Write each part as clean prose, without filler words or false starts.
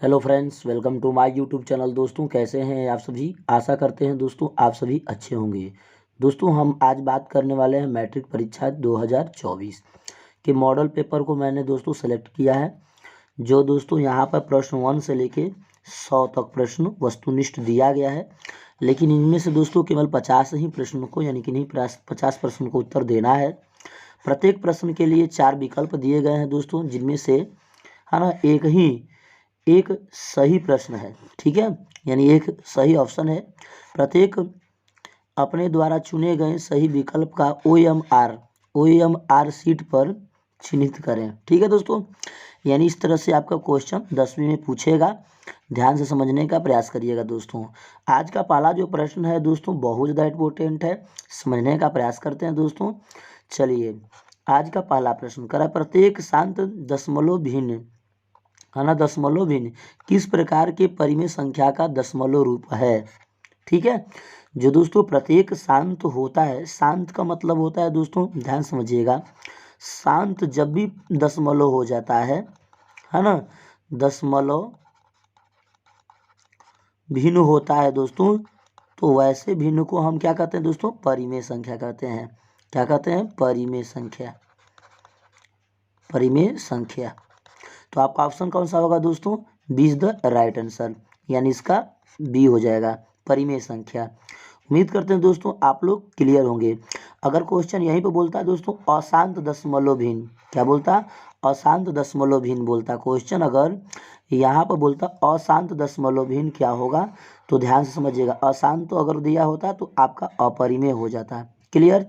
Hello friends, welcome to my YouTube channel. दोस्तों कैसे हैं आप सभी। आशा करते हैं दोस्तों आप सभी अच्छे होंगे। दोस्तों हम आज बात करने वाले हैं मैट्रिक परीक्षा 2024 के मॉडल पेपर को मैंने दोस्तों सेलेक्ट किया है। जो दोस्तों यहाँ पर प्रश्न 1 से लेके 100 तक प्रश्न वस्तुनिष्ठ दिया गया है, लेकिन इनमें से दोस्तों केवल 50 ही प्रश्न को यानी कि नहीं 50 प्रश्न को उत्तर देना है। प्रत्येक प्रश्न के लिए 4 विकल्प दिए गए हैं दोस्तों, जिनमें से है ना एक सही प्रश्न है। ठीक है, यानी एक सही ऑप्शन है। प्रत्येक अपने द्वारा चुने गए सही विकल्प का OMR शीट पर चिन्हित करें। ठीक है दोस्तों, यानी इस तरह से आपका क्वेश्चन 10वीं में पूछेगा। ध्यान से समझने का प्रयास करिएगा दोस्तों। आज का पहला जो प्रश्न है दोस्तों बहुत ज़्यादा इम्पोर्टेंट है, समझने का प्रयास करते हैं दोस्तों। चलिए, आज का पहला प्रश्न करा प्रत्येक शांत दशमलव भिन्न है ना दशमलव भिन्न किस प्रकार के परिमेय संख्या का दशमलव रूप है। ठीक है, जो दोस्तों प्रत्येक शांत होता है, शांत का मतलब होता है दोस्तों, ध्यान समझिएगा, शांत जब भी दशमलव हो जाता है ना, दशमलव भिन्न होता है दोस्तों, तो वैसे भिन्न को हम क्या कहते हैं दोस्तों, परिमेय संख्या कहते हैं। क्या कहते हैं, परिमेय संख्या। परिमेय संख्या। तो आपका ऑप्शन कौन सा होगा दोस्तों, B is the right answer, यानी इसका बी हो जाएगा, परिमेय संख्या। उम्मीद करते हैं दोस्तों आप लोग क्लियर होंगे। अगर क्वेश्चन यहीं पे बोलता है दोस्तों अशांत दशमलव भिन्न, क्या बोलता, अशांत दशमलव भिन्न बोलता क्वेश्चन, अगर यहाँ पर बोलता अशांत दशमलव भिन्न क्या होगा, तो ध्यान से समझिएगा, अशांत तो अगर दिया होता तो आपका अपरिमेय हो जाता। क्लियर,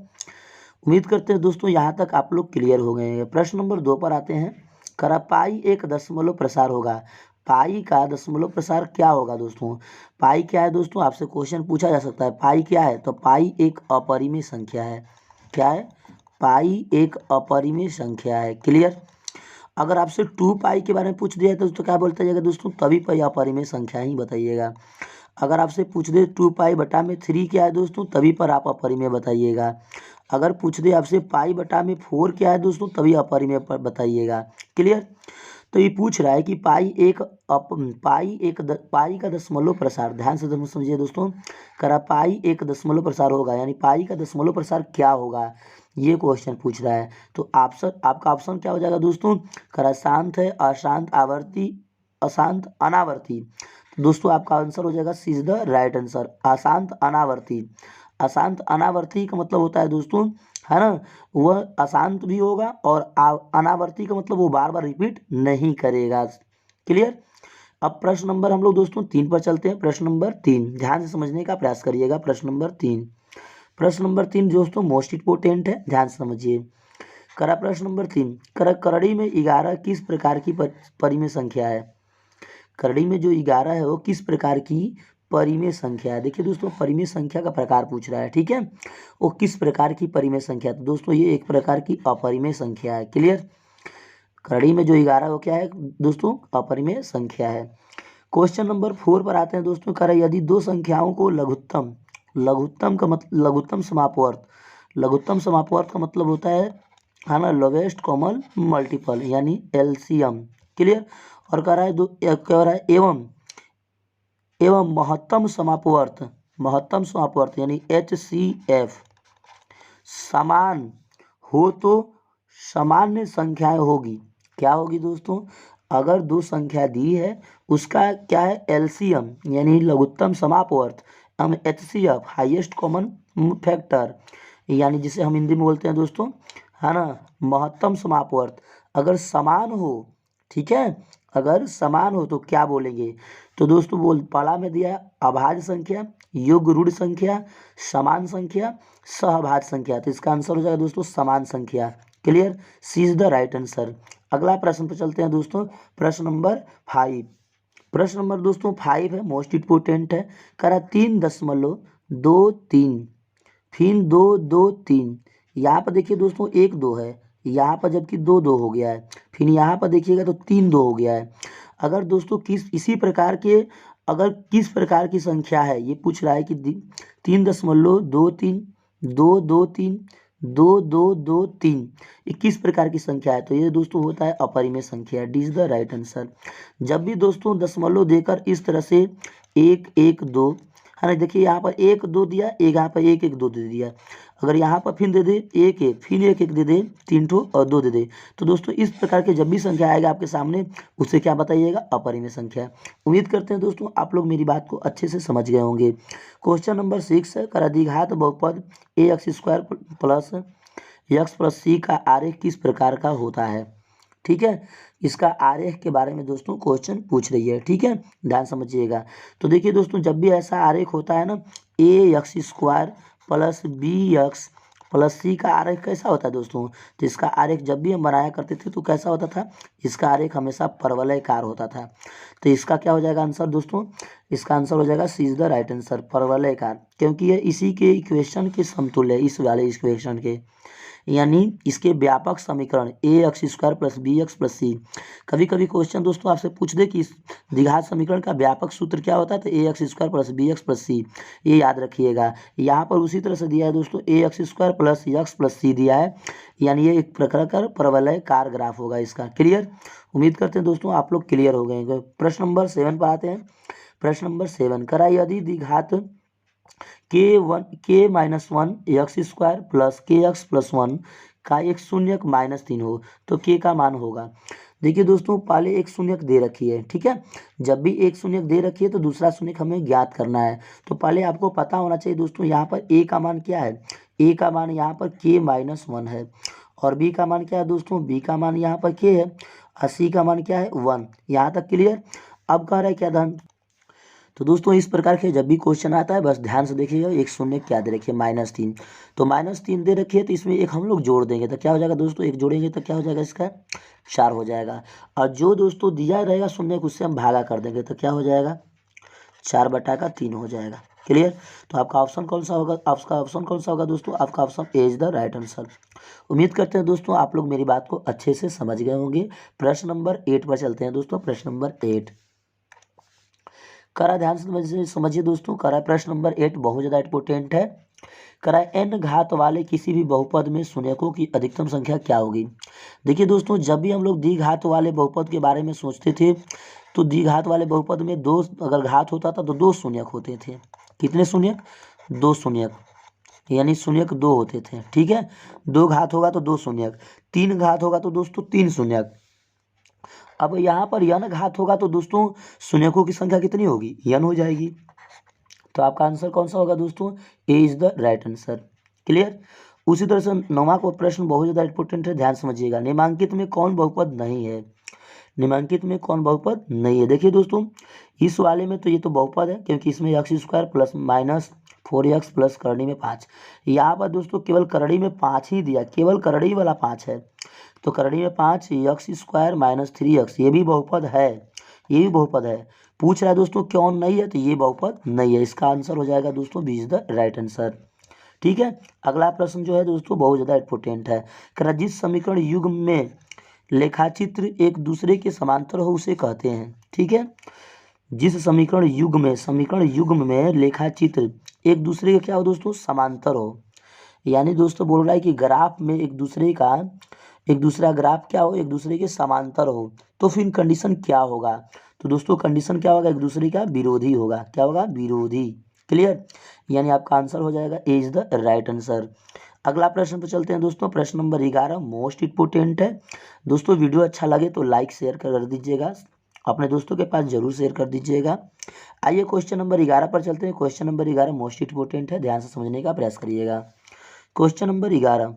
उम्मीद करते हैं दोस्तों यहाँ तक आप लोग क्लियर हो गए हैं। प्रश्न नंबर 2 पर आते हैं। करा पाई एक दशमलव प्रसार होगा। पाई का दशमलव प्रसार क्या होगा दोस्तों। पाई क्या है दोस्तों, आपसे क्वेश्चन पूछा जा सकता है पाई क्या है, तो पाई एक अपरिमेय संख्या है। क्या है, पाई एक अपरिमेय संख्या है। क्लियर, अगर आपसे 2 पाई के बारे में पूछ दिया है तो क्या बोलता जाएगा दोस्तों, तभी पाई अपरिमेय संख्या ही बताइएगा। अगर आपसे पूछ दे 2 पाई बटा में 3 क्या है दोस्तों, तभी पर आप अपरिमेय बताइएगा। अगर पूछ दे आपसे पाई बटा में 4 क्या है दोस्तों, तभी अपरिमेय पर बताइएगा। क्लियर, तो ये पूछ रहा है कि पाई का दशमलव प्रसार, ध्यान से समझिए दोस्तों, करा पाई एक दशमलव प्रसार होगा, यानी पाई का दशमलव प्रसार क्या होगा, ये क्वेश्चन पूछ रहा है। तो आपका ऑप्शन क्या हो जाएगा दोस्तों, करा शांत है, अशांत, आवर्ती, अशांत, अनावर्ती। तो दोस्तों आपका आंसर हो जाएगा सी इज द राइट आंसर, अशांत अनावर्ती। अशांत अनावर्ती का मतलब होता है दोस्तों, है ना, वह अशांत भी होगा और अनावर्ती का मतलब वो बार बार रिपीट नहीं करेगा। क्लियर, अब प्रश्न नंबर हम लोग दोस्तों 3 पर चलते हैं। प्रश्न नंबर 3 ध्यान से समझने का प्रयास करिएगा। प्रश्न नंबर 3, प्रश्न नंबर 3 दोस्तों मोस्ट इंपोर्टेंट है, ध्यान से समझिए। करा प्रश्न नंबर 3, करड़ी में 11 किस प्रकार की परिमेय संख्या है। करड़ी में जो 11 है वो किस प्रकार की परिमेय संख्या है। देखिए दोस्तों परिमेय संख्या का प्रकार पूछ रहा है। ठीक है, वो किस प्रकार की परिमेय संख्या, तो दोस्तों ये एक प्रकार की अपरिमेय संख्या है। क्लियर, करड़ी में जो 11 वो क्या है दोस्तों, अपरिमेय संख्या है। क्वेश्चन नंबर 4 पर आते हैं दोस्तों। करा यदि दो संख्याओं को लघुत्तम, लघुत्तम समापवर्त, लघुत्तम समापवर्त का मतलब होता है ना लोवेस्ट कॉमन मल्टीपल, यानी LCM। क्लियर, और कह रहा है एवं महत्तम समापवर्त, महत्तम समापवर्त यानी HCF समान हो तो सामान्य संख्याएं होगी। क्या होगी दोस्तों, अगर दो संख्या दी है उसका क्या है LCM यानी लघुत्तम समापवर्त, हम HCF हाईएस्ट कॉमन फैक्टर, यानी जिसे हम हिंदी में बोलते हैं दोस्तों, है ना, महत्तम समापवर्त, अगर समान हो। ठीक है, अगर समान हो तो क्या बोलेंगे, तो दोस्तों पहला में दिया है अभाज्य संख्या, योग रूढ़ संख्या, समान संख्या, सहभाज्य संख्या। तो इसका आंसर हो जाएगा दोस्तों समान संख्या। Clear, C is the right answer. अगला प्रश्न पर चलते हैं दोस्तों। प्रश्न नंबर 5, प्रश्न नंबर दोस्तों 5 है, मोस्ट इंपोर्टेंट है। करा 3.23, फिर 2.23, यहाँ पर देखिए दोस्तों 1 2 है, यहाँ पर जबकि 2 2 हो गया है, फिर यहाँ पर देखिएगा तो 3 2 हो गया है। अगर दोस्तों किस प्रकार की संख्या है, ये पूछ रहा है कि 3.23, 2 2 3, दो दो दो तीन, ये किस प्रकार की संख्या है? तो ये दोस्तों होता है अपरिमेय संख्या। D is the right answer. जब भी दोस्तों दशमलव देकर इस तरह से एक एक दो, है ना, देखिए यहाँ पर एक दो दिया, एक यहाँ पर एक एक दो दे दिया। अगर यहाँ पर फिर दे दे एक एक, फिर एक एक दे दे, तीन ठो और दो दे दे, तो दोस्तों इस प्रकार के जब भी संख्या आएगा आपके सामने, उससे क्या बताइएगा? अपरिमेय संख्या। उम्मीद करते हैं दोस्तों आप लोग मेरी बात को अच्छे से समझ गए होंगे। क्वेश्चन नंबर 6 है, कर द्विघात बहुपद ए एक्स स्क्वायर प्लस यक्स प्लस सी का आरेख किस प्रकार का होता है? ठीक है, इसका आरेख के बारे में दोस्तों क्वेश्चन पूछ रही है। ठीक है, ध्यान समझिएगा। तो देखिए दोस्तों, जब भी ऐसा आरेख होता है ना, a x square plus b x plus c का आरेख कैसा होता है दोस्तों? तो इसका आरेख जब भी हम बनाया करते थे तो कैसा होता था? इसका आरेख हमेशा परवलयकार होता था। तो इसका क्या हो जाएगा आंसर दोस्तों? इसका आंसर हो जाएगा सी इज द राइट आंसर, परवलयकार, क्योंकि ये इसी के इक्वेशन के समतुल्य है, इस वाले इक्वेशन के, यानी इसके व्यापक समीकरण a x square plus b x plus c. कभी कभी क्वेश्चन दोस्तों आपसे पूछ दे कि इस द्विघात समीकरण का व्यापक सूत्र क्या होता है, तो a x square plus b x plus c, ये याद रखिएगा। यहाँ पर उसी तरह से दिया है दोस्तों, a x square plus x plus c दिया है, यानी ये एक प्रकार का परवलयकार ग्राफ होगा इसका। क्लियर? उम्मीद करते हैं दोस्तों आप लोग क्लियर हो गए हैं। प्रश्न नंबर 7 पर आते हैं। प्रश्न नंबर 7, करा यदि द्विघात के minus one x square plus के एक्स प्लस वन का एक शून्यक -3 हो तो के का मान होगा। देखिए दोस्तों, पहले एक शून्यक दे रखी है। ठीक है, जब भी एक शून्यक दे रखी है तो दूसरा शून्यक हमें ज्ञात करना है। तो पहले आपको पता होना चाहिए दोस्तों, यहाँ पर ए का मान क्या है? ए का मान यहाँ पर k-1 है। और बी का मान क्या है दोस्तों? बी का मान यहाँ पर k है और सी का मान क्या है? 1। यहाँ तक क्लियर? अब कह रहा है क्या धन? तो दोस्तों इस प्रकार के जब भी क्वेश्चन आता है बस ध्यान से देखिएगा, एक शून्य क्या दे रखिए? -3। तो -3 दे रखिए तो इसमें एक हम लोग जोड़ देंगे तो क्या हो जाएगा दोस्तों? एक जोड़ेंगे तो क्या हो जाएगा? इसका 4 हो जाएगा। और जो दोस्तों दिया रहेगा शून्य उससे हम भागा कर देंगे तो क्या हो जाएगा? 4/3 हो जाएगा। क्लियर? तो आपका ऑप्शन कौन सा होगा? आपका ऑप्शन कौन सा होगा दोस्तों? आपका option A is the right answer. उम्मीद करते हैं दोस्तों आप लोग मेरी बात को अच्छे से समझ गए होंगे। प्रश्न नंबर 8 पर चलते हैं दोस्तों। प्रश्न नंबर 8 करा, ध्यान से समझिए दोस्तों। करा प्रश्न नंबर 8 बहुत ज़्यादा इंपॉर्टेंट है। करा n घात वाले किसी भी बहुपद में शून्यकों की अधिकतम संख्या क्या होगी? देखिए दोस्तों, जब भी हम लोग द्विघात वाले बहुपद के बारे में सोचते थे तो द्विघात वाले बहुपद में दो अगर घात होता था तो दो शून्यक होते थे। कितने शून्यक? दो शून्यक, यानी शून्यक दो होते थे। ठीक है, दो घात होगा तो दो शून्यक, तीन घात होगा तो दोस्तों तीन शून्यक। अब यहाँ पर n घात होगा तो दोस्तों शून्यकों की संख्या कितनी होगी? n हो जाएगी। तो आपका आंसर कौन सा होगा दोस्तों? A is the right answer. Clear? उसी तरह से 9वां को प्रश्न बहुत ज़्यादा इंपॉर्टेंट है, ध्यान समझिएगा। निम्नांकित में कौन बहुपद नहीं है? निम्नांकित में कौन बहुपद नहीं है? देखिए दोस्तों, इस वाले में तो ये तो बहुपद है क्योंकि इसमें x square plus -4x plus करड़ी में 5। यहाँ पर दोस्तों केवल करड़ी में 5 ही दिया, केवल करड़ी वाला 5 है। तो करड़ी में 5 एक्स स्क्वायर -3x, ये भी बहुपद है, ये भी बहुपद है। पूछ रहा है दोस्तों कौन नहीं है, तो ये बहुपद नहीं है। इसका आंसर हो जाएगा दोस्तों B is the right answer. ठीक है, अगला प्रश्न जो है दोस्तों बहुत ज़्यादा इंपॉर्टेंट है। जिस समीकरण युग्म में लेखाचित्र एक दूसरे के समांतर हो उसे कहते हैं। ठीक है, जिस समीकरण युग्म में लेखाचित्र एक दूसरे के क्या हो दोस्तों? समांतर हो। यानी दोस्तों बोल रहा है कि ग्राफ में एक दूसरा ग्राफ क्या हो? एक दूसरे के समांतर हो, तो फिर कंडीशन क्या होगा? तो दोस्तों कंडीशन क्या होगा? एक दूसरे का विरोधी होगा। क्या होगा? विरोधी। क्लियर? यानी आपका आंसर हो जाएगा ए इज द राइट आंसर। अगला प्रश्न पर चलते हैं दोस्तों। प्रश्न नंबर 11 मोस्ट इंपोर्टेंट है दोस्तों। वीडियो अच्छा लगे तो लाइक शेयर कर दीजिएगा, अपने दोस्तों के पास जरूर शेयर कर दीजिएगा। आइए क्वेश्चन नंबर 11 पर चलते हैं। क्वेश्चन नंबर 11 मोस्ट इंपोर्टेंट है, ध्यान से समझने का प्रयास करिएगा। क्वेश्चन नंबर 11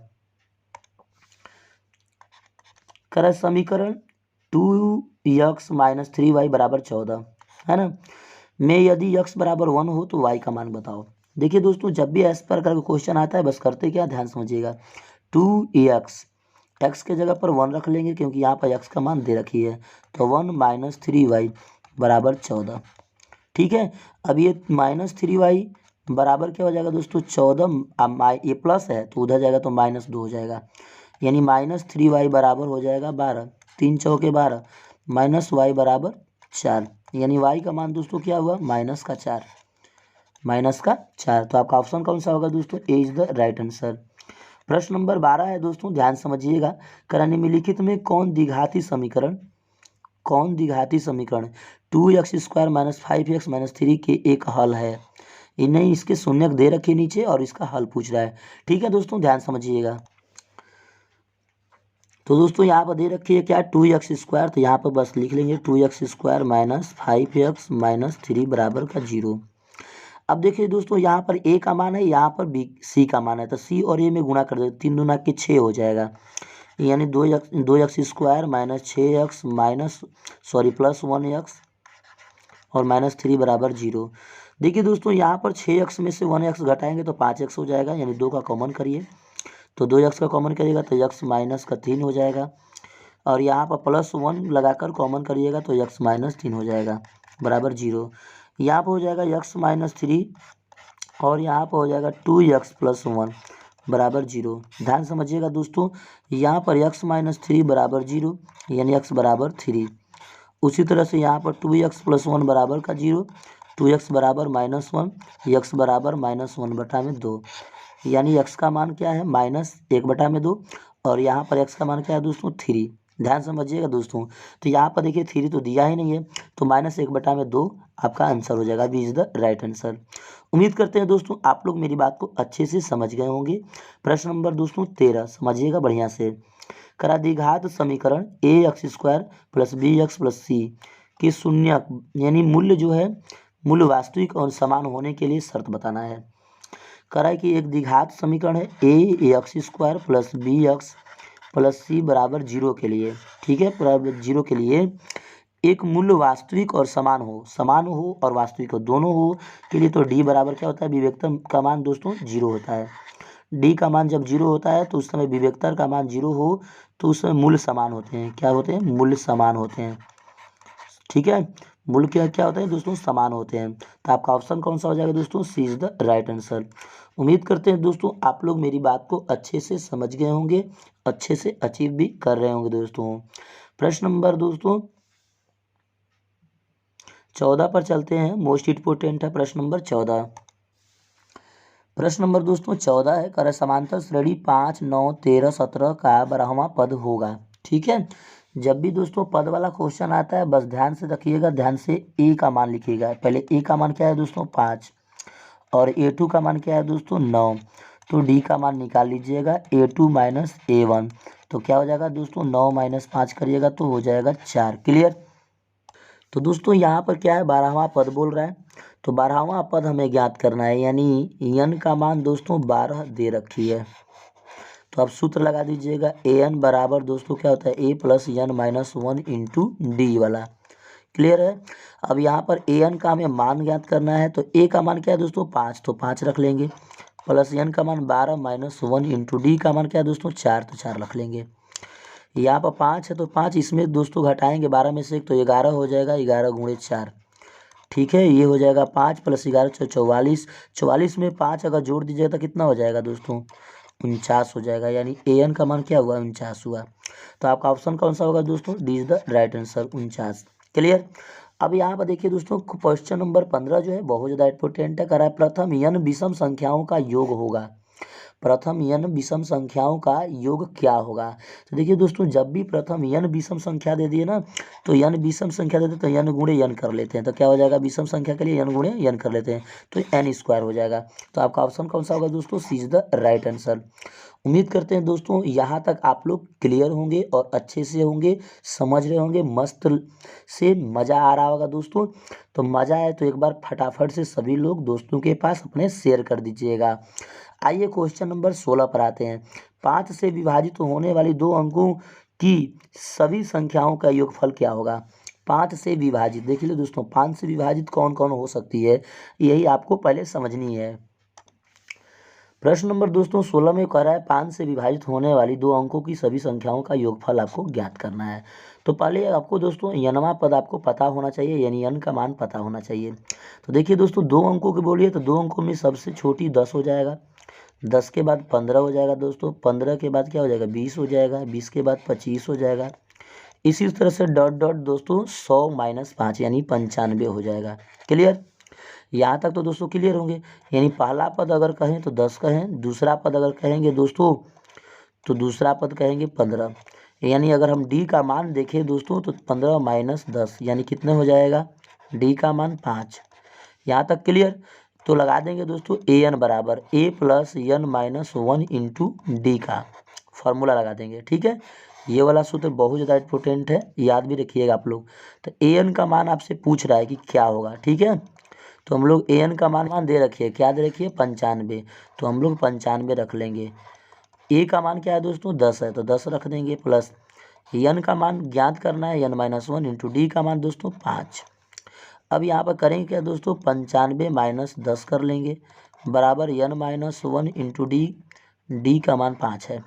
कर समीकरण 2x - 3y = 14 है ना, में यदि x = 1 हो तो y का मान बताओ। देखिए दोस्तों, जब भी इस प्रकार का क्वेश्चन आता है बस करते क्या, ध्यान समझिएगा। 2x, x के जगह पर 1 रख लेंगे क्योंकि यहाँ पर x का मान दे रखी है, तो 1 - 3y = 14। ठीक है, अब ये -3y बराबर क्या हो जाएगा दोस्तों? 14। ये प्लस है तो उधर जाएगा तो -2 हो जाएगा, यानी -3y बराबर हो जाएगा 12। 3 चौके 12, -y बराबर 4, यानी y का मान दोस्तों क्या हुआ? -4। तो आपका ऑप्शन कौन सा होगा दोस्तों? A is the right answer. प्रश्न नंबर 12 है दोस्तों, ध्यान समझिएगा। निम्नलिखित में कौन द्विघाती समीकरण 2x² - 5x - 3 के एक हल है। इन्हें इसके शून्यक दे रखे नीचे और इसका हल पूछ रहा है। ठीक है दोस्तों, ध्यान समझिएगा। तो दोस्तों यहाँ पर दे रखी है क्या, 2x², तो यहाँ पर बस लिख लेंगे 2x² - 5x - 3 बराबर का 0। अब देखिए दोस्तों, यहाँ पर a का मान है, यहाँ पर b c का मान है, तो c और a में गुणा कर दे, 3 दूना के 6 हो जाएगा, यानी 2x² - 6x प्लस 1x और -3 बराबर 0। देखिए दोस्तों, यहाँ पर 6x में से 1x घटाएंगे तो 5x हो जाएगा, यानी 2 का कॉमन करिए, तो 2x का कॉमन करिएगा तो x - 3 हो जाएगा, और यहाँ पर +1 लगाकर कॉमन करिएगा तो x - 3 हो जाएगा बराबर 0। यहाँ पर हो जाएगा x - 3 और यहाँ पर हो जाएगा 2x + 1 बराबर 0। ध्यान समझिएगा दोस्तों, यहाँ पर x - 3 बराबर 0, यानी x बराबर 3। उसी तरह से यहाँ पर 2x + 1 बराबर का 0, 2x बराबर -1, x बराबर -1/2, यानी x का मान क्या है, -1/2, और यहाँ पर x का मान क्या है दोस्तों, 3। ध्यान समझिएगा दोस्तों, तो यहाँ पर देखिए 3 तो दिया ही नहीं है, तो -1/2 आपका आंसर हो जाएगा, B is the right answer. उम्मीद करते हैं दोस्तों आप लोग मेरी बात को अच्छे से समझ गए होंगे। प्रश्न नंबर दोस्तों 13 समझिएगा बढ़िया से। द्विघात समीकरण ax² + bx + c के शून्यक यानी मूल्य जो है, मूल्य वास्तविक और समान होने के लिए शर्त बताना है। कि एक द्विघात समीकरण है ax² + bx + c बराबर 0 के लिए, ठीक है, बराबर 0 के लिए एक मूल्य वास्तविक और समान हो और वास्तविक हो, दोनों हो के लिए, तो d बराबर क्या होता है, विवेकतर का मान दोस्तों 0 होता है। d का मान जब 0 होता है तो उस समय विवेकतर का मान 0 हो तो उस समय मूल्य समान होते हैं। क्या होते हैं, मूल्य समान होते हैं। ठीक है, मूल्य क्या होते हैं दोस्तों, समान होते हैं। तो आपका ऑप्शन कौन सा हो जाएगा दोस्तों, सी इज द राइट आंसर। उम्मीद करते हैं दोस्तों आप लोग मेरी बात को अच्छे से समझ गए होंगे, अच्छे से अचीव भी कर रहे होंगे दोस्तों। प्रश्न नंबर दोस्तों 14 पर चलते हैं, मोस्ट इंपोर्टेंट है प्रश्न नंबर 14। प्रश्न नंबर दोस्तों 14 है, कर समांतर श्रेणी 5, 9, 13, 17 का 12वां पद होगा। ठीक है, जब भी दोस्तों पद वाला क्वेश्चन आता है बस ध्यान से रखिएगा, ध्यान से a का मान लिखिएगा। पहले a का मान क्या है दोस्तों 5, और a2 का मान क्या है दोस्तों 9, तो d का मान निकाल लीजिएगा a2 - a1, तो क्या हो जाएगा दोस्तों 9 - 5 करिएगा तो हो जाएगा 4। क्लियर। तो दोस्तों यहाँ पर क्या है, 12वां पद बोल रहा है, तो 12वां पद हमें ज्ञात करना है, यानी n का मान दोस्तों 12 दे रखी है, तो आप सूत्र लगा दीजिएगा an बराबर दोस्तों क्या होता है, a + n - 1 × d वाला। क्लियर है। अब यहाँ पर an का हमें मान ज्ञात करना है, तो a का मान क्या है दोस्तों 5, तो 5 रख लेंगे, प्लस n का मान 12 - 1 × d का मान क्या है दोस्तों 4, तो 4 रख लेंगे। यहाँ पर 5 है तो 5 इसमें दोस्तों घटाएंगे 12 में से एक, तो 11 हो जाएगा, 11 × 4। ठीक है, ये हो जाएगा 5 + 11 = 44, 44 में 5 अगर जोड़ दीजिएगा तो कितना हो जाएगा दोस्तों 49 हो जाएगा, यानी an का मान क्या हुआ 49 हुआ। तो आपका ऑप्शन कौन सा होगा दोस्तों, D is the right answer 49। Clear. अब यहाँ पर देखिए दोस्तों क्वेश्चन नंबर 15 जो है बहुत ज़्यादा इंपॉर्टेंट है, करा है प्रथम n विषम संख्याओं का योग होगा। प्रथम n विषम संख्याओं का योग क्या होगा। तो देखिए दोस्तों जब भी प्रथम n विषम संख्या दे दिए ना, तो n विषम संख्या देते तो n गुणे n कर लेते हैं, तो क्या हो जाएगा विषम संख्या के लिए n गुणे n कर लेते हैं, तो n² हो जाएगा। तो आपका ऑप्शन कौन सा होगा दोस्तों, सी इज द राइट आंसर। उम्मीद करते हैं दोस्तों यहाँ तक आप लोग क्लियर होंगे और अच्छे से होंगे, समझ रहे होंगे, मस्त से मज़ा आ रहा होगा दोस्तों। तो मज़ा आए तो एक बार फटाफट से सभी लोग दोस्तों के पास अपने शेयर कर दीजिएगा। आइए क्वेश्चन नंबर 16 पर आते हैं। 5 से विभाजित होने वाली 2 अंकों की सभी संख्याओं का योगफल क्या होगा। 5 से विभाजित, देखिए लो दोस्तों 5 से विभाजित कौन कौन हो सकती है, यही आपको पहले समझनी है। प्रश्न नंबर दोस्तों 16 में कह रहा है 5 से विभाजित होने वाली 2 अंकों की सभी संख्याओं का योगफल आपको ज्ञात करना है। तो पहले आपको दोस्तों n पद आपको पता होना चाहिए, यानी n का मान पता होना चाहिए। तो देखिए दोस्तों 2 अंकों की बोलिए तो 2 अंकों में सबसे छोटी 10 हो जाएगा, 10 के बाद 15 हो जाएगा दोस्तों, 15 के बाद क्या हो जाएगा 20 हो जाएगा, 20 के बाद 25 हो जाएगा। इसी तरह से डॉट डॉट दोस्तों 100 - 5 यानी 95 हो जाएगा। क्लियर। यहाँ तक तो दोस्तों क्लियर होंगे, यानी पहला पद अगर कहें तो 10 कहें, दूसरा पद अगर कहेंगे दोस्तों तो दूसरा पद कहेंगे 15। यानी अगर हम डी का मान देखें दोस्तों तो 15 माइनस 10 यानी कितने हो जाएगा, डी का मान 5। यहाँ तक क्लियर। तो लगा देंगे दोस्तों ए एन बराबर a plus N minus 1 into d का फॉर्मूला लगा देंगे। ठीक है, ये वाला सूत्र बहुत ज़्यादा इंपॉर्टेंट है, याद भी रखिएगा आप लोग। तो ए एन का मान आपसे पूछ रहा है कि क्या होगा। ठीक है, तो हम लोग ए एन का मान दे रखिए, क्या दे रखिए, 95। तो हम लोग 95 रख लेंगे। ए का मान क्या है दोस्तों, 10 है, तो 10 रख देंगे। प्लस एन का मान ज्ञात करना है, एन माइनस 1 इंटू डी का मान दोस्तों 5। अब यहाँ पर करेंगे क्या दोस्तों, 95 माइनस 10 कर लेंगे बराबर N minus 1 into D, D का मान 5 है।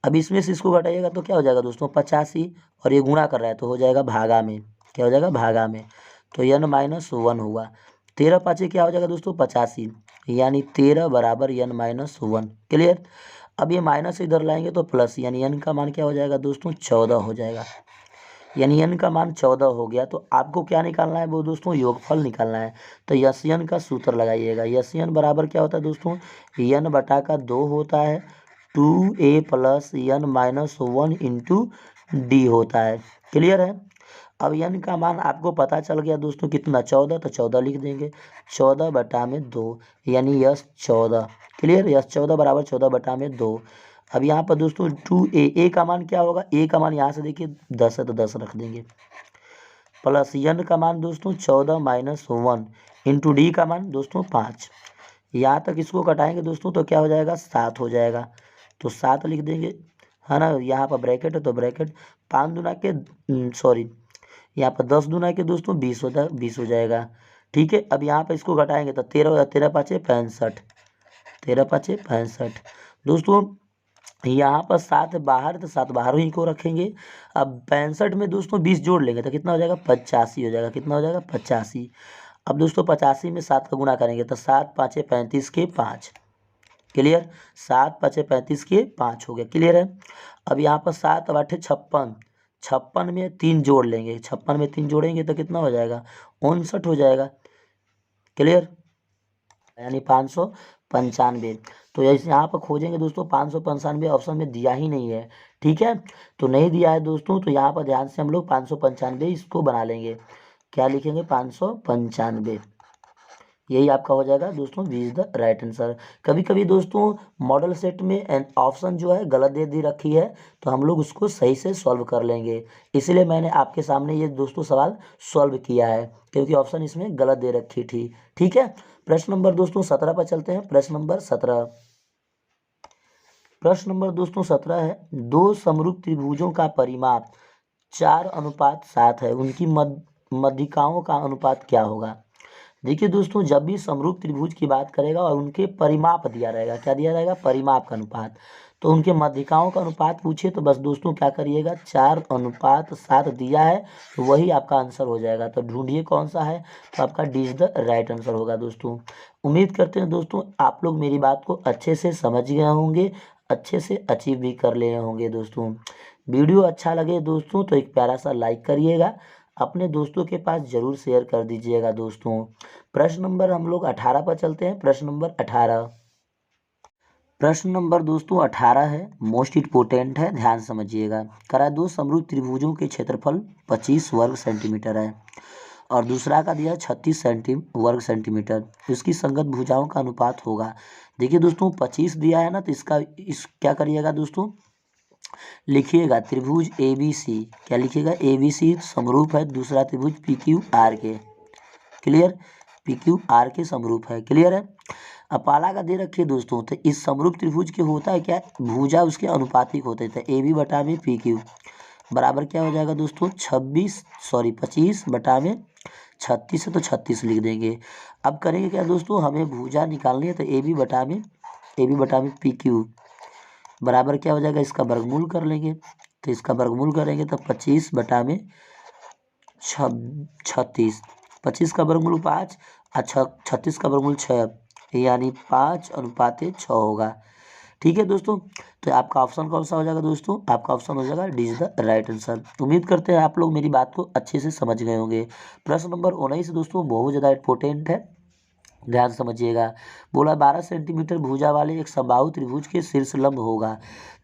अब इसमें से इसको घटाइएगा तो क्या हो जाएगा दोस्तों, 85। और ये गुणा कर रहा है तो हो जाएगा भागा में, क्या हो जाएगा, भागा में। तो एन माइनस 1 हुआ। 13 पाँचे क्या हो जाएगा दोस्तों, 85, यानी 13 बराबर एन माइनस 1। क्लियर। अब ये माइनस इधर लाएंगे तो प्लस, यानी एन का मान क्या हो जाएगा दोस्तों, 14 हो जाएगा। यानी एन का मान 14 हो गया। तो आपको क्या निकालना है वो दोस्तों, योगफल निकालना है। तो यस एन का सूत्र लगाइएगा। यस एन बराबर क्या होता है दोस्तों, एन बटा का 2 होता है, 2a plus N minus 1 into D होता है। क्लियर है। अब एन का मान आपको पता चल गया दोस्तों कितना, 14, तो 14 लिख देंगे। 14 बटा में 2 यानी यस 14। क्लियर, यस 14 बराबर 14 बटा में 2। अब यहाँ पर दोस्तों 2a का मान क्या होगा, ए का मान यहाँ से देखिए 10 है तो 10 रख देंगे। प्लस एन का मान दोस्तों 14 माइनस 1 इंटू डी का मान दोस्तों 5। यहाँ तक इसको घटाएंगे दोस्तों तो क्या हो जाएगा, 7 हो जाएगा। तो 7 लिख देंगे, है ना। यहाँ पर ब्रैकेट है तो ब्रैकेट 5 दुना के सॉरी यहाँ पर 10 दुना के दोस्तों 20 होता है, 20 हो जाएगा। ठीक है। अब यहाँ पर इसको घटाएंगे तो 13 13 पाँचे 65, 13 पाँचे 65 दोस्तों। यहाँ पर 7 बाहर तो 7 बाहर ही को रखेंगे। अब 65 में दोस्तों 20 जोड़ लेंगे तो कितना हो जाएगा, 85 हो जाएगा। कितना हो जाएगा, 85। अब दोस्तों 85 में 7 का गुणा करेंगे तो 7 पाँचे 35 के 5। क्लियर, 7 पाँचे 35 के 5 हो गया। क्लियर है। अब यहाँ पर 7 आठे 56, 56 में 3 जोड़ लेंगे, 56 में 3 जोड़ेंगे तो कितना हो जाएगा, 59 हो जाएगा। क्लियर, यानी 595। तो ऐसे यहाँ पर खोजेंगे दोस्तों 595 ऑप्शन में दिया ही नहीं है। ठीक है, तो नहीं दिया है दोस्तों, तो यहाँ पर ध्यान से हम लोग 595 इसको बना लेंगे। क्या लिखेंगे, 595। यही आपका हो जाएगा दोस्तों, B is the right answer. कभी कभी दोस्तों मॉडल सेट में ऑप्शन जो है गलत दे दी रखी है, तो हम लोग उसको सही से सॉल्व कर लेंगे। इसलिए मैंने आपके सामने ये दोस्तों सवाल सॉल्व किया है, क्योंकि ऑप्शन इसमें गलत दे रखी थी। ठीक है, प्रश्न नंबर दोस्तों 17 पर चलते हैं। प्रश्न नंबर 17, प्रश्न नंबर दोस्तों 17 है, दो समरूप त्रिभुजों का परिमाप 4:7 है, उनकी मध्यिकाओं का अनुपात क्या होगा। देखिए दोस्तों, जब भी समरूप त्रिभुज की बात करेगा और उनके परिमाप दिया रहेगा, क्या दिया रहेगा, परिमाप का अनुपात, तो उनके मध्यिकाओं का अनुपात पूछे तो बस दोस्तों क्या करिएगा, 4:7 दिया है तो वही आपका आंसर हो जाएगा। तो ढूंढिए कौन सा है, तो आपका D is the right answer होगा दोस्तों। उम्मीद करते हैं दोस्तों आप लोग मेरी बात को अच्छे से समझ गए होंगे, अच्छे से अचीव भी कर लिए होंगे दोस्तों। वीडियो अच्छा लगे दोस्तों तो एक प्यारा सा लाइक करिएगा, अपने दोस्तों के पास जरूर शेयर कर दीजिएगा दोस्तों। प्रश्न नंबर हम लोग 18 पर चलते हैं। प्रश्न नंबर 18, प्रश्न नंबर दोस्तों 18 है, मोस्ट इम्पोर्टेंट है, ध्यान समझिएगा। करा दो समरूप त्रिभुजों के क्षेत्रफल 25 वर्ग सेंटीमीटर है और दूसरा का दिया 36 वर्ग सेंटीमीटर, इसकी संगत भुजाओं का अनुपात होगा। देखिए दोस्तों 25 दिया है ना, तो इसका क्या करिएगा दोस्तों, लिखिएगा त्रिभुज ए बी सी, क्या लिखिएगा, ए बी सी समरूप है दूसरा त्रिभुज पी क्यू आर के। क्लियर, पी क्यू आर के समरूप है। क्लियर है। अब पाला का दे रखिए दोस्तों, तो इस समरूप त्रिभुज के होता है क्या, भुजा उसके अनुपातिक होते थे, ए बी बटा में पी क्यू बराबर क्या हो जाएगा दोस्तों, 25 बटा में 36 है तो 36 लिख देंगे। अब करेंगे क्या दोस्तों, हमें भुजा निकालनी है, तो ए बी बटा में पी क्यू बराबर क्या हो जाएगा, इसका वर्गमूल कर लेंगे। तो इसका वर्गमूल करेंगे तो 25 बटा में 36, 25 का वर्गमूल 5, अच्छा 36 का वर्गमूल 6, यानी 5:6 होगा। ठीक है दोस्तों, तो आपका ऑप्शन कौन सा हो जाएगा दोस्तों, आपका ऑप्शन हो जाएगा D is the right answer. उम्मीद करते हैं आप लोग मेरी बात को अच्छे से समझ गए होंगे। प्रश्न नंबर 19 दोस्तों बहुत ज़्यादा इंपॉर्टेंट है, ध्यान से समझिएगा। बोला 12 सेंटीमीटर भुजा वाले एक समबाहु त्रिभुज के शीर्ष लंब होगा।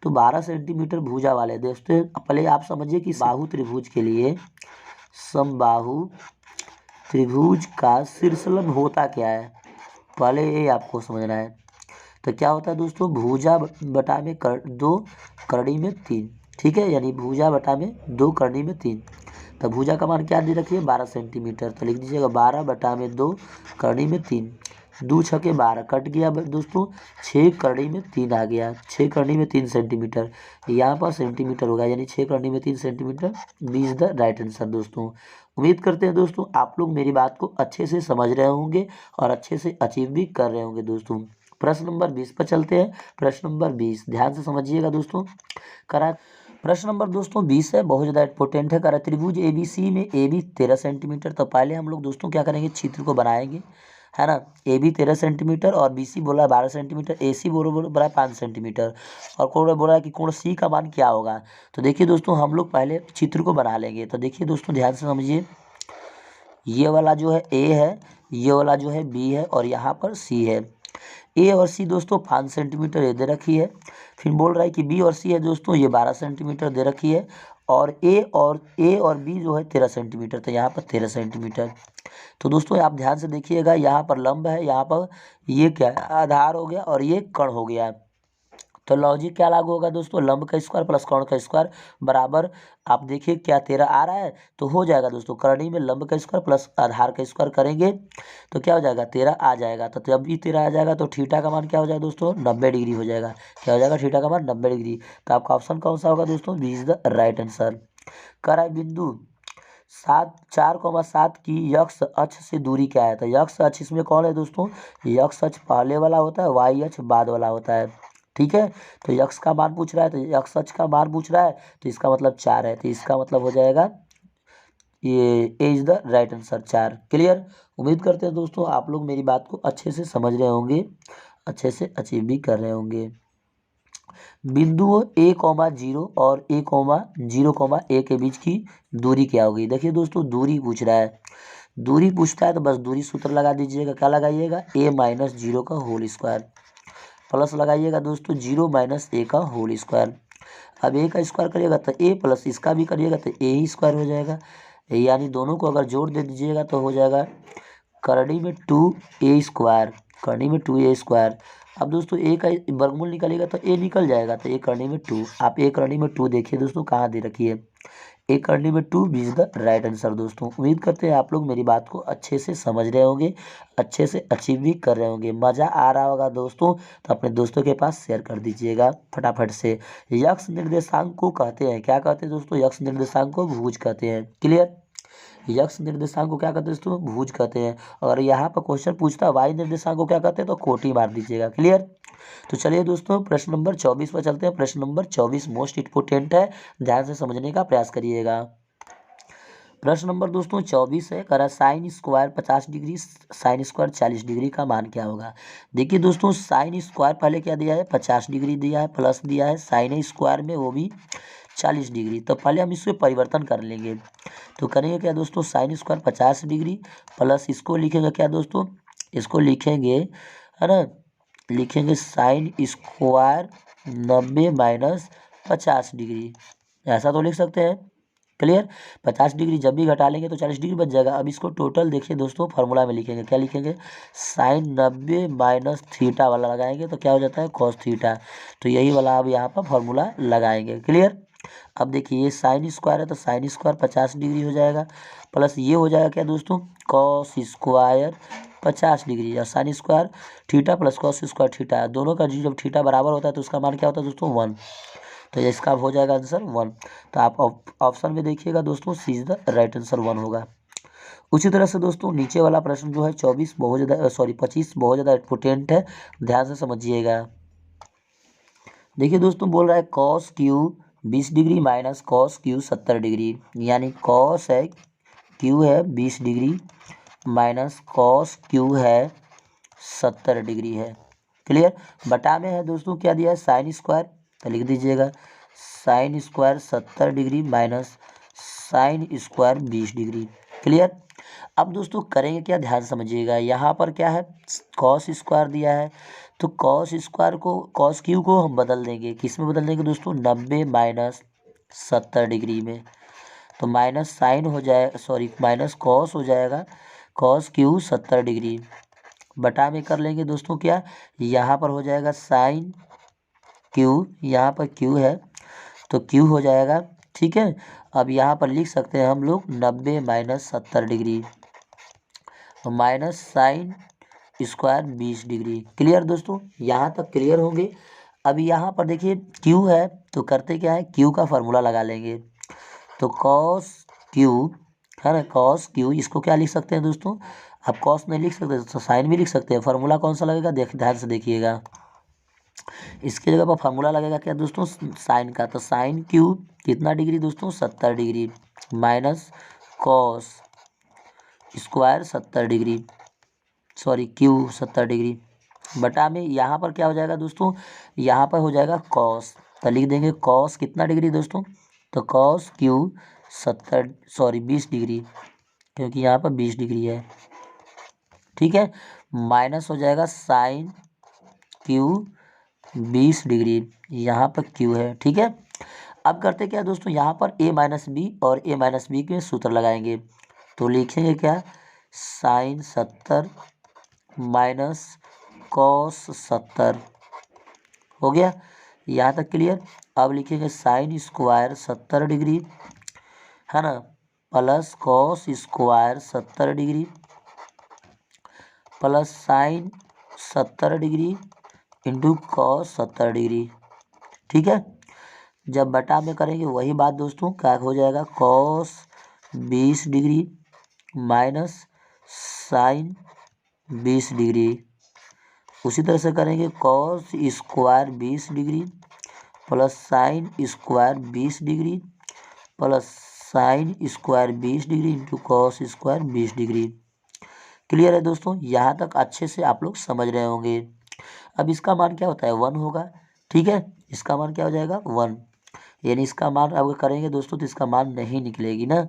तो 12 सेंटीमीटर भुजा वाले दोस्तों पहले आप समझिए कि बाहु त्रिभुज के लिए समबाहु त्रिभुज का शीर्ष लंब होता क्या है, पहले ये आपको समझना है। तो क्या होता है दोस्तों, भुजा बटा में दो करनी में 3, ठीक है, यानी भुजा बटा में 2 करनी में 3। तो भुजा का मान क्या दे रखिए 12 सेंटीमीटर, तो लिख दीजिएगा 12 बटा में 2 करनी में 3, 2 छके 12 कट गया दोस्तों, 6 करनी में 3 आ गया, 6 करनी में 3 सेंटीमीटर, यहाँ पर सेंटीमीटर होगा, यानी 6 करनी में 3 centimetre, B is the right answer. दोस्तों उम्मीद करते हैं दोस्तों आप लोग मेरी बात को अच्छे से समझ रहे होंगे और अच्छे से अचीव भी कर रहे होंगे। दोस्तों प्रश्न नंबर 20 पर चलते हैं। प्रश्न नंबर 20 ध्यान से समझिएगा दोस्तों। करा प्रश्न नंबर दोस्तों 20 है, बहुत ज़्यादा इंपॉर्टेंट है। करा त्रिभुज ABC में AB 13 सेंटीमीटर। तो पहले हम लोग दोस्तों क्या करेंगे, चित्र को बनाएंगे, है ना। AB 13 सेंटीमीटर और BC बोला है 12 सेंटीमीटर, AC बोला है 5 सेंटीमीटर, और कोण बोला है कि कोण C का मान क्या होगा। तो देखिए दोस्तों हम लोग पहले चित्र को बना लेंगे। तो देखिए दोस्तों ध्यान से समझिए, ये वाला जो है A है, ये वाला जो है B है, और यहाँ पर C है। A और C दोस्तों 5 सेंटीमीटर ये दे रखी है। फिर बोल रहा है कि B और C है दोस्तों ये 12 सेंटीमीटर दे रखी है, और A और B जो है 13 सेंटीमीटर, तो यहाँ पर 13 सेंटीमीटर। तो दोस्तों आप ध्यान से देखिएगा, यहाँ पर लंब है, यहाँ पर ये क्या है आधार हो गया, और ये कर्ण हो गया। तो लॉजिक क्या लागू होगा दोस्तों, लंब का स्क्वायर प्लस कर्ण का स्क्वायर बराबर, आप देखिए क्या 13 आ रहा है, तो हो जाएगा दोस्तों करनी में लंब का स्क्वायर प्लस आधार का स्क्वायर करेंगे तो क्या हो जाएगा 13 आ जाएगा। तो जब भी 13 आ जाएगा तो थीटा का मान क्या हो जाएगा दोस्तों 90 डिग्री हो जाएगा। क्या हो जाएगा, थीटा का मान 90 डिग्री। तो आपका ऑप्शन कौन सा होगा दोस्तों, B is the right answer. कराए बिंदु 4,7 की यक्ष अक्ष से दूरी क्या है। तो यक्ष अक्ष इसमें कौन है दोस्तों, यक्ष अक्ष पहले वाला होता है, वाई अक्ष बाद वाला होता है, ठीक है। तो यक्ष का मान पूछ रहा है, तो यक्ष अक्ष का मान पूछ रहा है, तो इसका मतलब 4 है, तो इसका मतलब हो जाएगा ये A is the right answer 4। Clear. उम्मीद करते हैं दोस्तों आप लोग मेरी बात को अच्छे से समझ रहे होंगे, अच्छे से अचीव भी कर रहे होंगे। बिंदुओं A,0 और A,0,A के बीच की दूरी क्या होगी। देखिए दोस्तों दूरी पूछ रहा है, दूरी पूछता है तो बस दूरी सूत्र लगा दीजिएगा। क्या लगाइएगा, A-0 का होल स्क्वायर, प्लस लगाइएगा दोस्तों 0 - A का होल स्क्वायर। अब A का स्क्वायर करिएगा तो A प्लस इसका भी करिएगा तो A ही स्क्वायर हो जाएगा, यानी दोनों को अगर जोड़ दे दीजिएगा तो हो जाएगा करनी में 2A स्क्वायर, करनी में 2A स्क्वायर। अब दोस्तों A का वर्गमूल निकलेगा तो A निकल जाएगा, तो A करनी में 2। आप A करनी में 2 देखिए दोस्तों कहाँ दे रखी है, A करनी में 2 B is the right answer. दोस्तों उम्मीद करते हैं आप लोग मेरी बात को अच्छे से समझ रहे होंगे, अच्छे से अचीव भी कर रहे होंगे। मज़ा आ रहा होगा दोस्तों तो अपने दोस्तों के पास शेयर कर दीजिएगा फटाफट से। यक्ष निर्देशांक को कहते हैं, क्या कहते हैं दोस्तों, यक्ष निर्देशांक को भुज कहते हैं। क्लियर। यक्ष निर्देशांक को क्या कहते हैं दोस्तों, भुज कहते हैं। और यहाँ पर क्वेश्चन पूछता है वाई निर्देशांक को क्या कहते हैं, तो कोटि मार दीजिएगा। क्लियर। तो चलिए दोस्तों प्रश्न नंबर 24 पर चलते हैं। प्रश्न नंबर 24 मोस्ट इंपोर्टेंट है, ध्यान से समझने का प्रयास करिएगा। प्रश्न नंबर दोस्तों 24 है, करा sine square 50 degree sine square 40 degree का मान क्या होगा। देखिए दोस्तों साइन स्क्वायर पहले क्या दिया है 50 डिग्री दिया है, प्लस दिया है साइन स्क्वायर में वो भी 40 डिग्री। तो पहले हम इसमें परिवर्तन कर लेंगे। तो करेंगे क्या दोस्तों, साइन स्क्वायर 50 डिग्री प्लस इसको लिखेंगे क्या दोस्तों, इसको लिखेंगे, है ना, लिखेंगे साइन स्क्वायर 90 - 50 डिग्री, ऐसा तो लिख सकते हैं। क्लियर। 50 डिग्री जब भी घटा लेंगे तो 40 डिग्री बच जाएगा। अब इसको टोटल देखिए दोस्तों फार्मूला में लिखेंगे, क्या लिखेंगे, साइन 90 - थीटा वाला लगाएंगे तो क्या हो जाता है कॉस थीटा। तो यही वाला अब यहाँ पर फार्मूला लगाएंगे। क्लियर। अब देखिए ये साइन स्क्वायर है तो साइन स्क्वायर 50 डिग्री हो जाएगा, प्लस ये हो जाएगा क्या दोस्तों कॉस स्क्वायर 50 डिग्री, और sign square theta plus cos square theta, दोनों का जब थीटा बराबर होता है तो उसका मान क्या होता है दोस्तों 1। तो इसका हो जाएगा आंसर 1। तो आप ऑप्शन में देखिएगा दोस्तों सी इज द राइट आंसर 1 होगा। उसी तरह से दोस्तों नीचे वाला प्रश्न जो है 25 बहुत ज़्यादा 25 बहुत ज़्यादा इंपोर्टेंट है, ध्यान से समझिएगा। देखिए दोस्तों बोल रहा है cos Q 20 degree minus cos Q 70 degree, यानी कॉस है क्यू है 20 डिग्री माइनस कॉस क्यू है 70 डिग्री है। क्लियर। बटा में है दोस्तों क्या दिया है साइन स्क्वायर, तो लिख दीजिएगा sine square 70 degree minus sine square 20 degree. Clear. अब दोस्तों करेंगे क्या, ध्यान समझिएगा। यहाँ पर क्या है, कॉस स्क्वायर दिया है, तो कॉस स्क्वायर को, कॉस क्यू को हम बदल देंगे, किस में बदल देंगे दोस्तों, 90 माइनस 70 डिग्री में। तो माइनस साइन हो जाए, सॉरी माइनस कॉस हो जाएगा, कॉस क्यू 70 डिग्री, बटा में कर लेंगे दोस्तों क्या, यहाँ पर हो जाएगा साइन क्यू, यहाँ पर क्यू है तो क्यू हो जाएगा, ठीक है। अब यहाँ पर लिख सकते हैं हम लोग 90 minus 70 degree, minus sine square 20 degree. Clear दोस्तों, यहाँ तक क्लियर होंगे। अभी यहाँ पर देखिए क्यू है, तो करते क्या है, क्यू का फार्मूला लगा लेंगे। तो कॉस क्यू है ना, कॉस क्यू, इसको क्या लिख सकते हैं दोस्तों, आप कॉस नहीं लिख सकते तो साइन भी लिख सकते हैं। फार्मूला कौन सा लगेगा, देख ध्यान से देखिएगा। इसके जगह पर फार्मूला लगेगा क्या दोस्तों, साइन का। तो साइन क्यू कितना डिग्री दोस्तों, 70 degree, minus cos square 70 degree, sorry Q 70 degree, बटा में यहाँ पर क्या हो जाएगा दोस्तों, यहाँ पर हो जाएगा कॉस, तो लिख देंगे कॉस कितना डिग्री दोस्तों, तो कॉस क्यू 70, सॉरी 20 डिग्री, क्योंकि यहाँ पर 20 डिग्री है, ठीक है। माइनस हो जाएगा साइन क्यू 20 डिग्री, यहाँ पर क्यू है, ठीक है। अब करते क्या दोस्तों, यहाँ पर a माइनस बी और a माइनस बी के सूत्र लगाएंगे। तो लिखेंगे क्या, साइन 70 माइनस कॉस 70, हो गया यहाँ तक क्लियर। अब लिखेंगे साइन स्क्वायर 70 डिग्री है ना, plus cos square 70 degree plus sign 70 degree into cos 70 degree, ठीक है। जब बटा में करेंगे वही बात दोस्तों, क्या हो जाएगा, cos 20 degree minus sine 20 degree, उसी तरह से करेंगे cos square 20 degree plus sine square 20 degree plus sine square 20 degree into cos square 20 degree. Clear है दोस्तों, यहाँ तक अच्छे से आप लोग समझ रहे होंगे। अब इसका मान क्या होता है, 1 होगा, ठीक है। इसका मान क्या हो जाएगा, 1, यानी इसका मान अगर करेंगे दोस्तों तो इसका मान नहीं निकलेगी ना,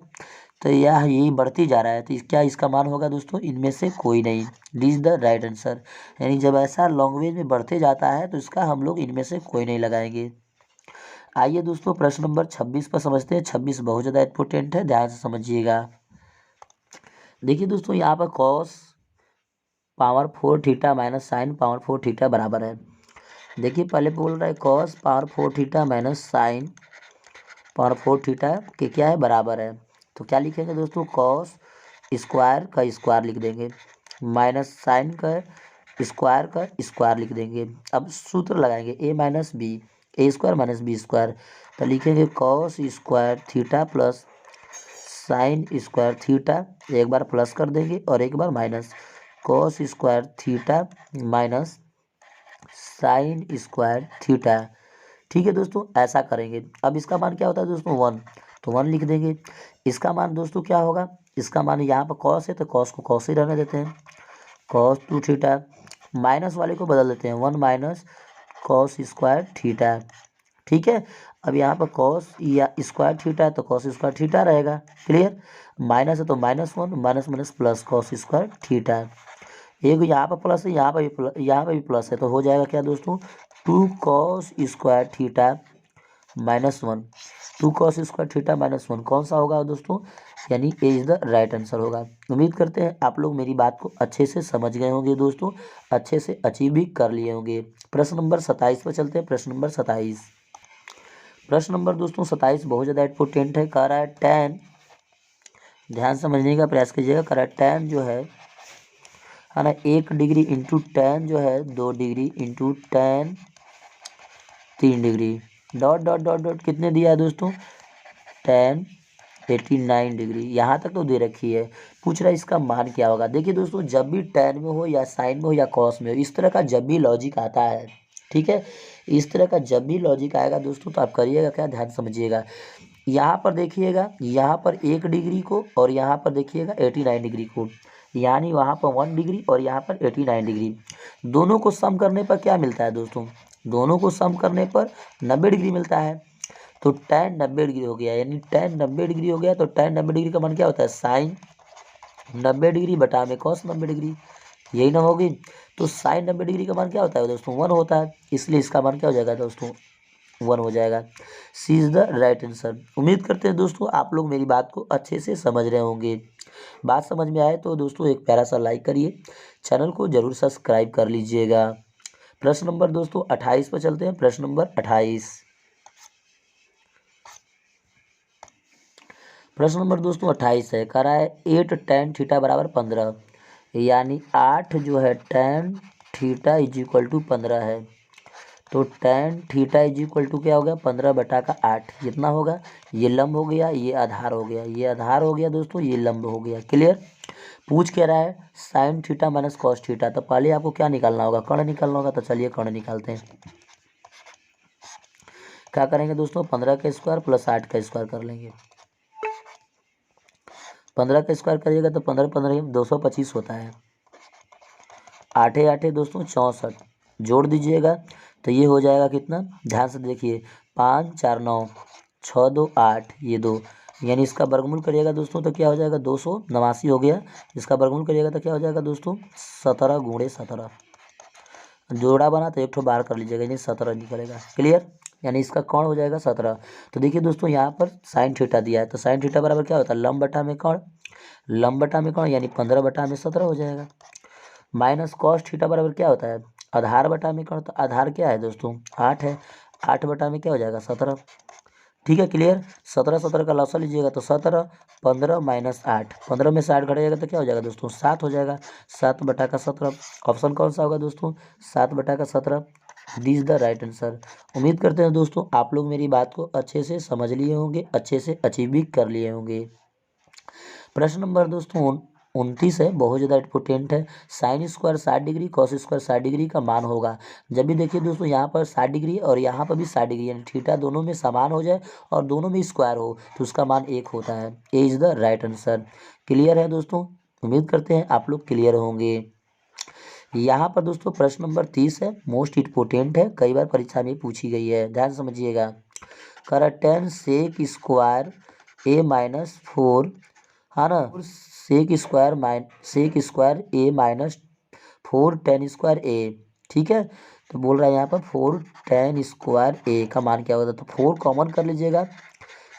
तो यह यही बढ़ती जा रहा है, तो क्या इसका मान होगा दोस्तों, इनमें से कोई नहीं। This is the right answer, यानी जब ऐसा लॉन्ग्वेज में बढ़ते जाता है तो इसका हम लोग इनमें से कोई नहीं लगाएंगे। आइए दोस्तों प्रश्न नंबर 26 पर समझते हैं। 26 बहुत ज़्यादा इंपॉर्टेंट है, ध्यान से समझिएगा। देखिए दोस्तों यहाँ पर cos power 4 theta minus sine power 4 theta बराबर है। देखिए पहले बोल रहा है cos power 4 theta minus sine power 4 theta के क्या है, बराबर है। तो क्या लिखेंगे दोस्तों, कॉस स्क्वायर का स्क्वायर लिख देंगे माइनस साइन का स्क्वायर लिख देंगे। अब सूत्र लगाएंगे a minus b, a square minus b square, तो लिखेंगे cos square theta plus sine square theta, एक बार प्लस कर देंगे और एक बार minus, cos square theta minus sine square theta, ठीक है दोस्तों, ऐसा करेंगे। अब इसका मान क्या होता है दोस्तों, 1, तो 1 लिख देंगे। इसका मान दोस्तों क्या होगा, इसका मान यहाँ पर कॉस है तो कॉस को कॉस ही रहने देते हैं, कॉस 2 थीटा, माइनस वाले को बदल देते हैं 1 माइनस कॉस स्क्वायर थीटा, ठीक है। अब यहाँ पर कॉस या स्क्वायर थीटा है तो कॉस स्क्वायर थीटा रहेगा, क्लियर। माइनस है तो -1 minus minus plus cos square theta, एक यहाँ पर प्लस है, यहाँ पर भी प्लस है, तो हो जाएगा क्या दोस्तों, 2 cos square theta -1, 2 cos square theta -1 कौन सा होगा दोस्तों, यानी ए इज द राइट आंसर होगा। उम्मीद करते हैं आप लोग मेरी बात को अच्छे से समझ गए होंगे दोस्तों, अच्छे से अचीव भी कर लिए होंगे। प्रश्न नंबर 27 पर चलते हैं। प्रश्न नंबर 27, प्रश्न नंबर दोस्तों 27 बहुत ज़्यादा इंपॉर्टेंट है। कह रहा है tan, ध्यान समझने का प्रयास कीजिएगा। कह रहा है tan जो है ना 1 डिग्री इंटू tan जो है 2 degree into tan 3 degree, dot dot dot dot कितने दिया है दोस्तों, tan 89 डिग्री, यहाँ तक तो दे रखी है। पूछ रहा है इसका मान क्या होगा। देखिए दोस्तों जब भी tan में हो या साइन में हो या कॉस में हो, इस तरह का जब भी लॉजिक आता है, ठीक है, इस तरह का जब भी लॉजिक आएगा दोस्तों तो आप करिएगा क्या, ध्यान समझिएगा। यहाँ पर देखिएगा, यहाँ पर 1 डिग्री को और यहाँ पर देखिएगा 89 डिग्री को, यानी वहाँ पर 1 डिग्री और यहाँ पर 89 डिग्री, दोनों को सम करने पर क्या मिलता है दोस्तों, दोनों को सम करने पर 90 डिग्री मिलता है। तो tan 90 डिग्री हो गया, यानी tan 90 डिग्री हो गया, तो tan 90 डिग्री का मान क्या होता है, साइन 90 डिग्री बटा में कॉस 90 डिग्री, यही ना होगी। तो साइन 90 डिग्री का मान क्या होता है दोस्तों, 1 होता है, इसलिए इसका मान क्या हो जाएगा दोस्तों, 1 हो जाएगा। सी इज द राइट आंसर। उम्मीद करते हैं दोस्तों आप लोग मेरी बात को अच्छे से समझ रहे होंगे। बात समझ में आए तो दोस्तों एक प्यारा सा लाइक करिए, चैनल को जरूर सब्सक्राइब कर लीजिएगा। प्रश्न नंबर दोस्तों 28 पर चलते हैं। प्रश्न नंबर 28, प्रश्न नंबर दोस्तों 28 है, कह रहा है 8 tan थीटा बराबर 15, यानी 8 जो है tan theta is equal to 15 है। तो tan theta is equal to क्या हो गया, 15 बटा का 8, कितना होगा, ये लंब हो गया, ये आधार हो गया, ये आधार हो गया दोस्तों, ये लंब हो गया। क्लियर। पूछ कह रहा है sine theta minus cos theta, तो पहले आपको क्या निकालना होगा, कर्ण निकालना होगा। तो चलिए कर्ण निकालते हैं। क्या करेंगे दोस्तों, 15 का स्क्वायर प्लस 8 का स्क्वायर कर लेंगे। 15 का स्क्वायर करिएगा तो 15 15 225 होता है। 8 8 दोस्तों 64, जोड़ दीजिएगा तो ये हो जाएगा कितना, ध्यान से देखिए, 5 4 9 6 2 8, ये 2, यानी इसका वर्गमूल करिएगा दोस्तों तो क्या हो जाएगा, 289 हो गया। इसका वर्गमूल करिएगा तो क्या हो जाएगा दोस्तों, 17 गुणे 17, जोड़ा बना तो एक ठो बाहर कर लीजिएगा, यानी 17 निकलेगा। क्लियर, यानी इसका कौन हो जाएगा 17। तो देखिए दोस्तों यहाँ पर साइन थीटा दिया है, तो साइन थीटा बराबर क्या होता है, लंब बटा में कौन, लंब बटा में कौन, यानी 15 बटा में 17 हो जाएगा। माइनस कॉस थीटा बराबर क्या होता है, आधार बटा में कौन, तो आधार क्या है दोस्तों, 8 है, 8 बटा में क्या हो जाएगा 17। ठीक है, क्लियर। 17 17 का लॉसा लीजिएगा तो 17, 15 माइनस 8, 15 में से 8 घट जाएगा तो क्या हो जाएगा दोस्तों, 7 हो जाएगा। 7 बटा का 17, ऑप्शन कौन सा होगा दोस्तों, 7 बटा का 17। This the right answer. उम्मीद करते हैं दोस्तों आप लोग मेरी बात को अच्छे से समझ लिए होंगे, अच्छे से अचीव भी कर लिए होंगे। प्रश्न नंबर दोस्तों 29 है, बहुत ज़्यादा इंपोर्टेंट है। Sine square 60 degree cos square 60 degree का मान होगा। जब भी देखिए दोस्तों यहाँ पर 60 डिग्री और यहाँ पर भी 60 डिग्री, यानी थीटा दोनों में समान हो जाए और दोनों में स्क्वायर हो तो उसका मान 1 होता है। A is the right answer. Clear है दोस्तों, उम्मीद करते हैं आप लोग क्लियर होंगे। यहाँ पर दोस्तों प्रश्न नंबर 30 है, मोस्ट इंपोर्टेंट है, कई बार परीक्षा में पूछी गई है, ध्यान समझिएगा। करा टेन सेक स्क्वायर ए माइनस 4, है ना, सेक स्क्वायर ए माइनस 4 टेन स्क्वायर ए। ठीक है, तो बोल रहा है यहाँ पर 4 टेन स्क्वायर ए का मान क्या होता है, तो 4 कॉमन कर लीजिएगा,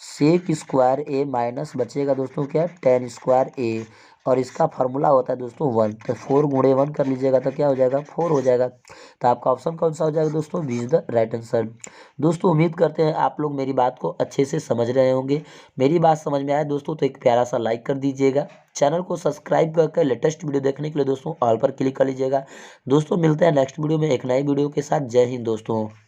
सेक स्क्वायर ए माइनस बचेगा दोस्तों क्या, टेन स्क्वायर ए, और इसका फार्मूला होता है दोस्तों 1, तो 4 गुणे 1 कर लीजिएगा तो क्या हो जाएगा, 4 हो जाएगा। तो आपका ऑप्शन कौन सा हो जाएगा दोस्तों, B is the right answer. दोस्तों उम्मीद करते हैं आप लोग मेरी बात को अच्छे से समझ रहे होंगे। मेरी बात समझ में आए दोस्तों तो एक प्यारा सा लाइक कर दीजिएगा, चैनल को सब्सक्राइब करके लेटेस्ट वीडियो देखने के लिए दोस्तों ऑल पर क्लिक कर लीजिएगा। दोस्तों मिलते हैं नेक्स्ट वीडियो में एक नई वीडियो के साथ। जय हिंद दोस्तों।